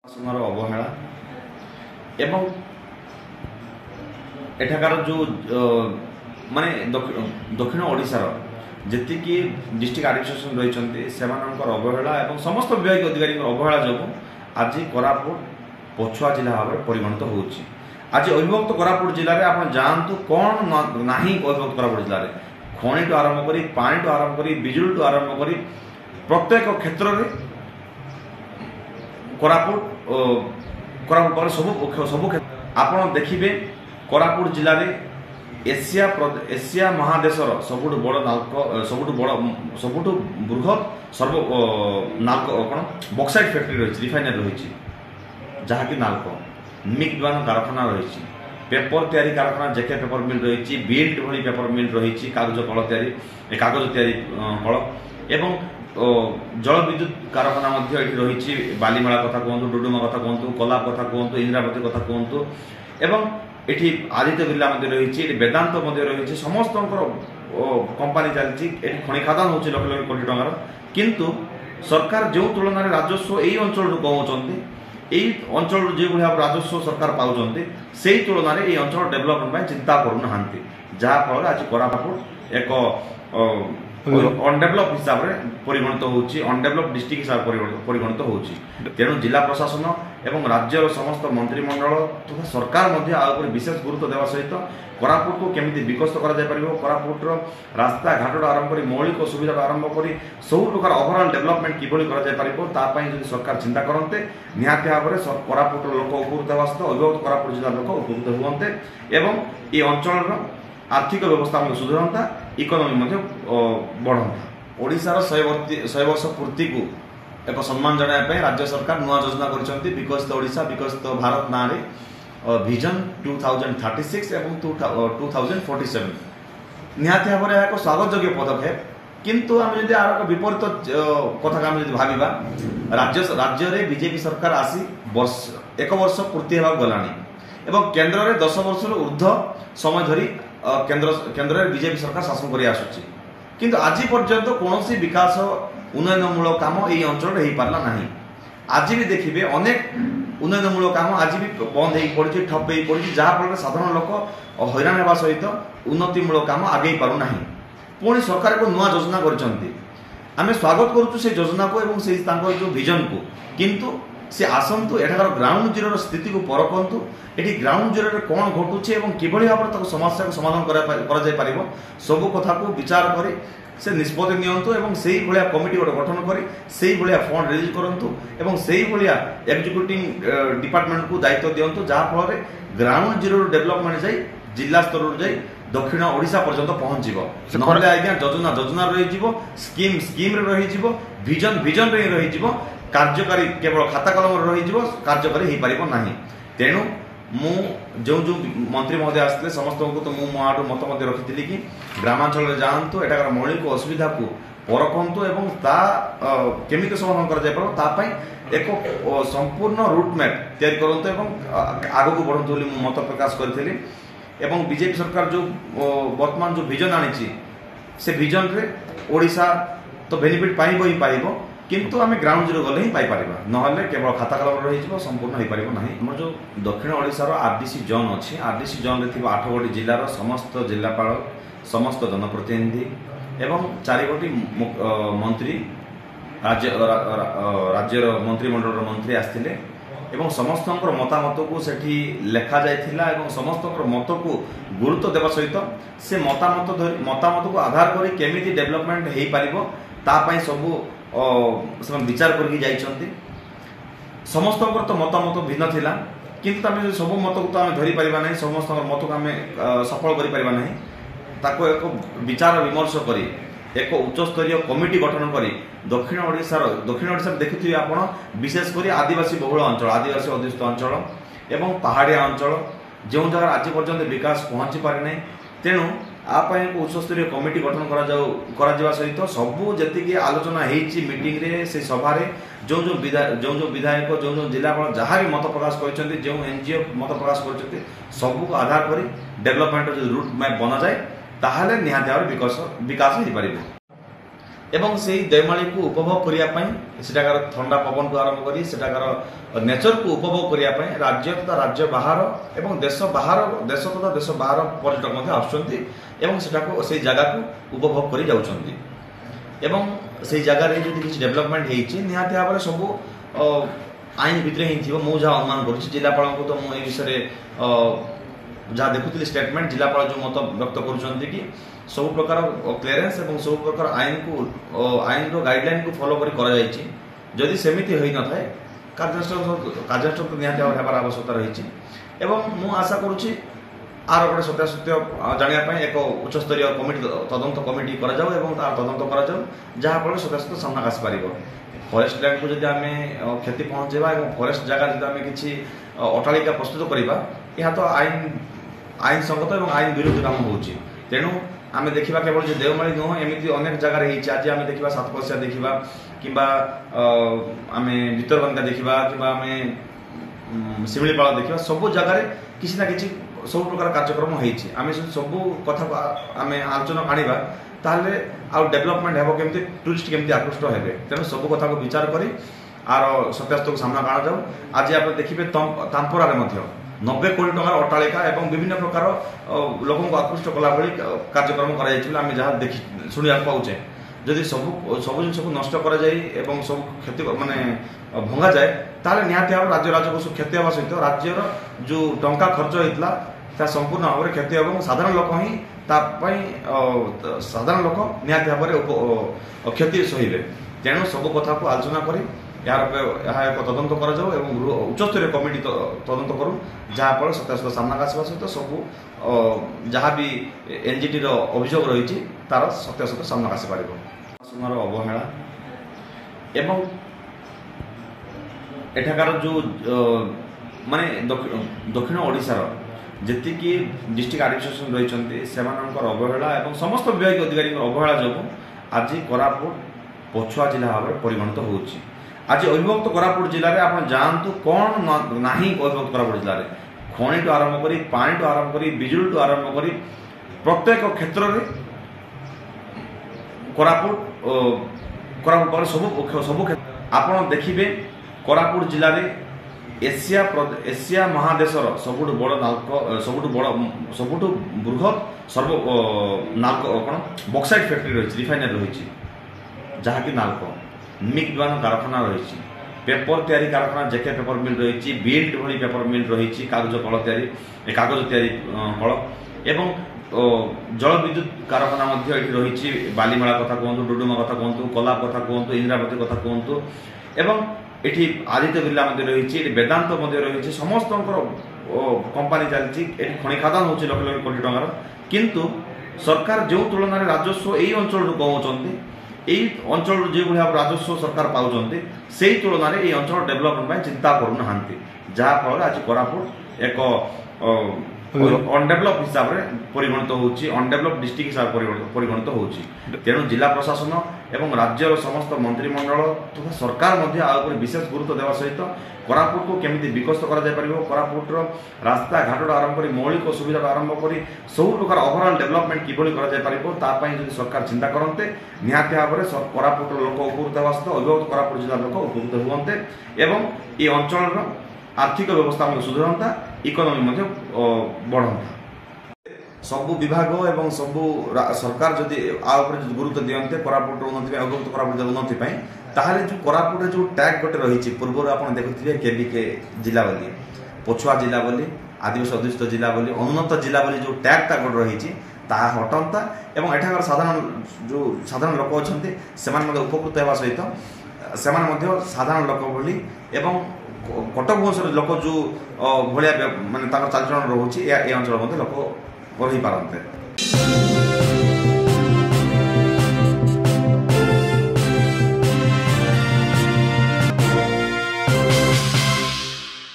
प्रशासनर अवहेला एवं एठाकार जो माने दक्षिण ओडिशार जी डिस्ट्रिक्ट एडमिनिस्ट्रेशन रही से अवहेला और समस्त विभाग अधिकारी अवहेला जो आज कोरापुट पछुआ जिला भाव में परिगणित हो आज अविभक्त कोरापुट जिले में आप जानतु कौन ना अविभक्त कोरापुट जिले में खनि टू आरंभ कर पानी टू आरंभ कर बिजुली टू आरंभ कर प्रत्येक क्षेत्र में कोरापुट पर सब आप देखिए कोरापुट जिले में एशिया महादेशर सबुठ बड़ नाल्को सबुठ बृहत सर्व नाल्को कौन बक्साइट फैक्ट्री रही रिफाइनरी रही जहाँकि नाल्को मिग विमान कारखाना रही पेपर तैयारी कारखाना जेके पेपर मिल रही बिल्ड भली पेपर मिल रही कागज कल तैयारी कागज तैयारी कल एवं जल विद्युत कारखाना रही बालीमेला कथा कहतु डुडुमा कथा कहतु कोलाब कथा कहतु इंद्रावती कथा कहतु एवं ये आदित्य बिर्ला रही वेदांत रही समस्त कंपानी चलती खनि खादान हो लक्ष लक्ष कोटी टकर किंतु सरकार जो तुलन में राजस्व यही अंचल कहते यही अंचल जो भाव राजस्व सरकार पाँच से तुलन में ये अंचल डेभलपमेंट चिंता करूना जहाँफल आज कोरापुट एक अनडेभलप हिसाब से परिगणित होची अनडेभलप डिस्ट्रिक्ट हिसाब से परिगणित होची तेणु जिला प्रशासन एवं राज्यर समस्त मंत्रिमंडल तथा सरकार विशेष गुरुत्व देवा सहित कोरापुट को केमिति विकसित करा कोरापुटर रास्ता घाट आरंभ कर मौलिक सुविधा आरंभ कर सब प्रकार ओवरऑल डेभलपमेंट किभली करा सरकार चिंता करते निहाती भाव में कोरापुटर लोक उपकृत होगा सहित अविभक्त कोरापुट जिला लोक उपकृत हुए एवं ये अंचल आर्थिक व्यवस्था सुधरता इकोनॉमी बढ़ता ओडिशार 100 वर्ष पूर्ति को एक सम्मान जनाया राज्य सरकार नुआ योजना कर विकसित ओडिशा विकसित भारत ना विजन 2036 एवं 2047 निहाती भाव में एक स्वागत योग्य पदक्षेप किंतु आम जब आर विपरीत कथा आम भाविबा राज्य में बीजेपी सरकार आसी एक वर्ष पूर्ति होगा गलानी एवं केन्द्र में 10 वर्ष ऊर्ध्व समय धरी केन्द्र में बीजेपी सरकार शासन कर आसुची किंतु आज पर्यंत कौन विकास उन्नयनमूलक काम ये अंचल हो पारा ना आज भी देखिए अनेक उन्नयनमूलक काम आज भी बंद हो पड़ी ठप हो पड़ी जहाँफल साधारण लोक हैरान होगा सहित उन्नतिमूलक काम आगे पारना पुणी सरकार को नुआ योजना करें स्वागत करुँ से योजना को एवं से जो विजन को किंतु से आसतु एठार ग्राउंड जीरो स्थिति को परखु ये ग्राउंड जीरो कौन घटुचे किभली भाव में समस्या को समाधान कर सब कथा को विचार कर से निष्पत्ति नियंतु एवं से ही कमिटी गोटे गठन कर से ही फंड रिलीज करूँ एवं से ही एग्जीक्यूटिव डिपार्टमेंट को दायित्व दिंतु जहाँफल ग्राउंड जीरो डेभलपमेंट जाई जिला स्तर जाई दक्षिण ओडिशा पर्यंत पहुँच ना योजना योजना रही स्कीम रही विजन रही कार्यकारी केवल खाता कलम रही कार्यकारी हो पार ना तेणु मु जो मंत्री महोदय आसते समस्त को तो मुझे मत रखी कि ग्रामांचल जातु एटाकार मौलिक असुविधा को परखु एवं केमिति समाधान कर एक संपूर्ण रूट मैप तैयारी करूँ आग को बढ़ु बोली मत प्रकाश करी एवं बीजेपी सरकार जो वर्तमान जो विजन आनी से विजन रे ओडिशा तो बेनिफिट पाइब ही पाइब किंतु आम ग्राउंड जीरो गले ही पाइपर ना केवल खाता कलम रही संपूर्ण हो पार ना आम जो दक्षिण ओडिशार आरडीसी जोन अच्छी आरडीसी जोन में 8 गोटी जिलार समस्त जिलापाल समस्त जनप्रतिनिधि एवं 4 गोटी मंत्री राज्यर मंत्रिमंडल मंत्री आसते एवं समस्त मतामत को सेठी लेखा जाइथिला एवं समस्त मत को गुरुत्व देवा सहित से मतामत को आधार कर केमिति डेभलपमेंट हो पारिबो तापाई सबू विचार करके समस्त तो मतामत भिन्न थिला किंतु आम सब मत को तो आम धरी पारिबा नहीं समस्त मत को आम सफल कर पारिबा नहीं ताको एक विचार विमर्श करी एक उच्चस्तरीय कमिटी गठन करी दक्षिण ओडिशा देखुथिबे आपण विशेषकर आदिवासी बहुल अंचल आदिवासी अधिष्ठित अंचल एवं पहाड़िया अंचल जो जगह आज पर्यंत विकास पहुँची पारि नहीं तेणु आप एक उच्चस्तरीय कमिटी गठन करा सहित सबू जी आलोचना होती मीटिंग रे से सभार जो विधायक जो जिलापाल जहाँ भी मत प्रकाश कर जो एनजीओ मत प्रकाश कर सबू को आधार कर डेभलपमेंट जो रूट मैप बना जाए ताहले निहाती भाव विकास हो पार एवं से देवमाली को उपभोग करने सेठाकार ठंडा पवन को आरंभ कर सेठाकार नेचर को उपभोग करने राज्य तथा राज्य बाहर एवं देश तथा देश बाहर पर्यटक आसुँच से जगह को उपभोग कर जाउछन्ति एवं से जगह रे जदि किछि डेवलपमेंट हेछि निहाती भाव सब आईन भितर ही थी मु जहाँ अनुमान कर जिलापाल को तो मुझे विषय जहाँ देखुली स्टेटमेंट जिलापाल जो मत व्यक्त कर सब प्रकार क्लियरेंस और सब प्रकार आईन गाइडलाइन को फॉलो कर जदि सेमिति होई न थाए कार्यानुष्ठान तो निहाती भाव हेबार आवश्यकता रही एवं मु आशा करुच्ची आर गोटे सत्यासत्य जानापी एक उच्चस्तरीय कमिटी तदंत कमिटी तार तदंत कराफल सत्यासत्य सामना आसपार फरेस्ट लैंड को जब आम क्षति पहुँचेगा और फरेस्ट जगह जब आम कि अट्टालिका प्रस्तुत करवा यह तो आईन संगत और आईन विरुद्ध काम हो तेणु आम देखा केवल देवमाली नुह एमती अनेक जगह आज आम देखा सातकोशिया देखा कि आम भितरकनिका देखा कि शिमिलीपाल देखा सब जगह किसी ना कि सब प्रकार कार्यक्रम होती आम सब कथा आम आलोचना आनिबा ताहले आउ डेवलपमेंट हेबो केमती टूरिस्ट केमती आकृष्ट हेबे तेणु सब कथा को विचार करी आर सत्यासत्य को सामना काणा जाऊ आज आप देखिए तांपोरा 90 कोटी टंकार अट्टालिका एवं विभिन्न प्रकार लोक आकृष्ट कला भली कार्यक्रम आम जहाँ देखी शुणा पाचे जदि सब जिन को नष्ट कर सब क्षति माने भंगा जाए ताहले निहाती भाव राज्य राजकोष क्षति होगा सहित राज्यर जो टंका खर्च होता संपूर्ण भाव में क्षति हो साधारण लोक ही साधारण लोक निहाती भाव में क्षति सहिबे तेणु सब कथा को आलोचना करी एक तदंत कर उच्चस्तरीय कमिटी तदंत करूँ जहाँफल सत्यासत्य सामना आसवा सहित सब जहाँ भी एनजीटी अभियोग रही तार सत्यासत्य सामना आसपार प्रशासन अवहेला एवं एठाकार जो माने दक्षिण ओडिशार जी डिस्ट्रिक्ट एडमिनिस्ट्रेशन रही से अवहेला और समस्त विभाग अधिकारी अवहेला जो आज कोरापुट पछुआ जिला भाव में परिगणित हो आज अविभक्त कोरापुट जिले में आप जानतु कौन ना अविभक्त कोरापुट जिले में खनि टू आरंभ कर पानी टू आरंभ कर बिजुली टू आरंभ कर प्रत्येक क्षेत्र में कोरापुट सब आप देखिए कोरापुट जिले में एशिया महादेशर सबुठ बड़ नाल्को सबुठ बृहत सर्व नाल्को कौन बक्साइट फैक्ट्री रही रिफाइनरी रही जहाँकि नाल्को मिग दुआन कारखाना रही पेपर तैयारी कारखाना जेके पेपर मिल रही बिल्ट भली पेपर मिल रही कागज कल कागज तैयारी कल एवं जल विद्युत कारखाना रही बालीमेला कथा कहतु डुडुमा कथा कहतु कलाप कथा कहतु इंदिरावती कथा कहतु एवं ये आदित्य बिर्ला रही वेदांत रही समस्त कंपानी चलती खनि खादान हो लक्ष लक्ष कोटी टंकार किंतु सरकार जो तुलन में राजस्व यही अंचल कहते यही अंचल जो भाव राजस्व सरकार पाँच से तुलन में ये अंचल डेभलपमेंट चिंता करूना जहाँफल आज कोरापुट एक अनडेभलप हिसाब से परिगणित होची अनडेभलप डिस्ट्रिक्ट हिसाब परिगणित होची तेणु जिला प्रशासन एवं राज्यर समस्त मंत्रिमंडल तथा सरकार विशेष गुरुत्व देवा सहित कोरापुट को केमिति विकसित करा जाय परिबो कोरापुटर रास्ता घाट आरंभ कर मौलिक सुविधा आरंभ कर सब प्रकार ओवरऑल डेवलपमेंट किभली करा जाय परिबो ता पई जदि सरकार चिंता करते निहाती भाव में कोरापुटर लोक उपकृत हेबा सहित अविभक्त कोरापुट जिला लोक उपकृत हुअन्ते एवं ये अंचल आर्थिक व्यवस्था सुधरता इकोनॉमी बढ़ता सबु विभाग एवं सबु सरकार जदि गुरुत्व दियंते कोरापुट उन्नति अविभक्त कोरापुट उन्नति ताहले जो कोरापुट जो टैग गोटे रही पूर्व आप देखुए केबीके जिला बोली पछुआ जिला बोली आदिवासी अध्युषित जिला बोली अनुन्नत जिला बोली जो टैग टा गोटे रही हटंता एवं एठाकार साधारण लोक अच्छा उपकृत होगा सहित से साधारण लोक बोली एवं कटक भुवनेश्वर लोक जो भाया मानते चलचलन रोचे ये अंचल लोक रही पारते।